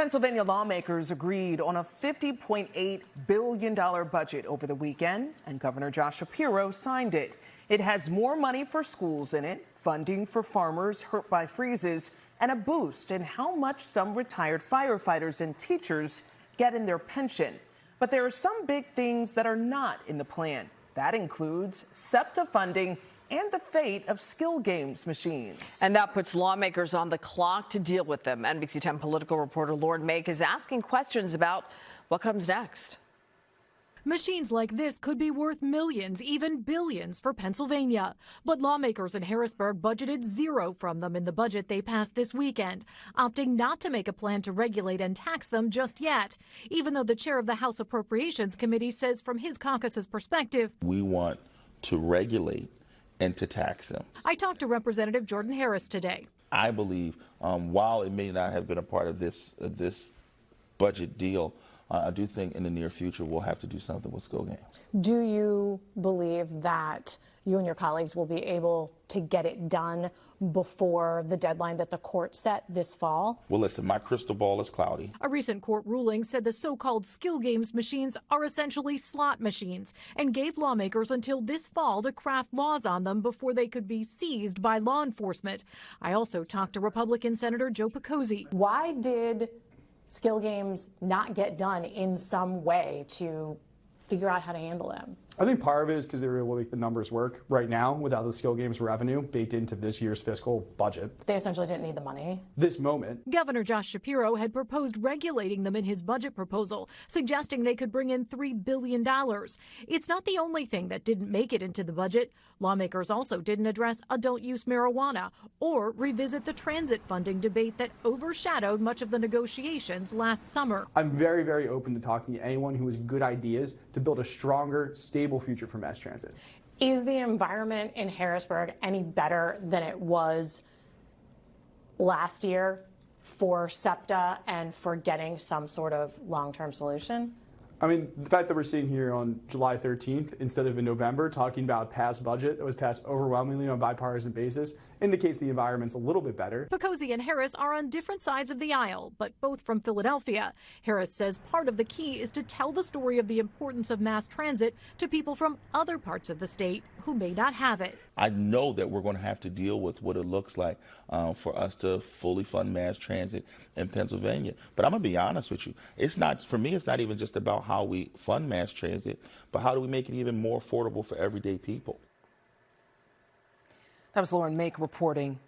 Pennsylvania lawmakers agreed on a $50.8 billion budget over the weekend, and Governor Josh Shapiro signed it. It has more money for schools in it, funding for farmers hurt by freezes, and a boost in how much some retired firefighters and teachers get in their pension. But there are some big things that are not in the plan. That includes SEPTA funding and the fate of skill games machines. And that puts lawmakers on the clock to deal with them. NBC 10 political reporter Mayk is asking questions about what comes next. Machines like this could be worth millions, even billions for Pennsylvania. But lawmakers in Harrisburg budgeted zero from them in the budget they passed this weekend, opting not to make a plan to regulate and tax them just yet, even though the chair of the House Appropriations Committee says from his caucus's perspective, we want to regulate and to tax them. I talked to Representative Jordan Harris today. I believe while it may not have been a part of this budget deal, I do think in the near future we'll have to do something with skill games. Do you believe that you and your colleagues will be able to get it done before the deadline that the court set this fall? Well, listen, my crystal ball is cloudy. A recent court ruling said the so-called skill games machines are essentially slot machines and gave lawmakers until this fall to craft laws on them before they could be seized by law enforcement. I also talked to Republican Senator Joe Picozzi. Why did skill games not get done in some way to figure out how to handle them? I think part of it is because they were able to make the numbers work right now without the skill games revenue baked into this year's fiscal budget. They essentially didn't need the money. This moment. Governor Josh Shapiro had proposed regulating them in his budget proposal, suggesting they could bring in $3 billion. It's not the only thing that didn't make it into the budget. Lawmakers also didn't address adult use marijuana or revisit the transit funding debate that overshadowed much of the negotiations last summer. I'm very, very open to talking to anyone who has good ideas to build a stronger, stable future for mass transit. Is the environment in Harrisburg any better than it was last year for SEPTA and for getting some sort of long-term solution? I mean, the fact that we're sitting here on July 13th instead of in November talking about a past budget that was passed overwhelmingly on a bipartisan basis indicates the environment's a little bit better. Picozzi and Harris are on different sides of the aisle, but both from Philadelphia. Harris says part of the key is to tell the story of the importance of mass transit to people from other parts of the state who may not have it. I know that we're going to have to deal with what it looks like for us to fully fund mass transit in Pennsylvania. But I'm going to be honest with you. It's not, for me, it's not even just about how we fund mass transit, but how do we make it even more affordable for everyday people? That was Mayk reporting.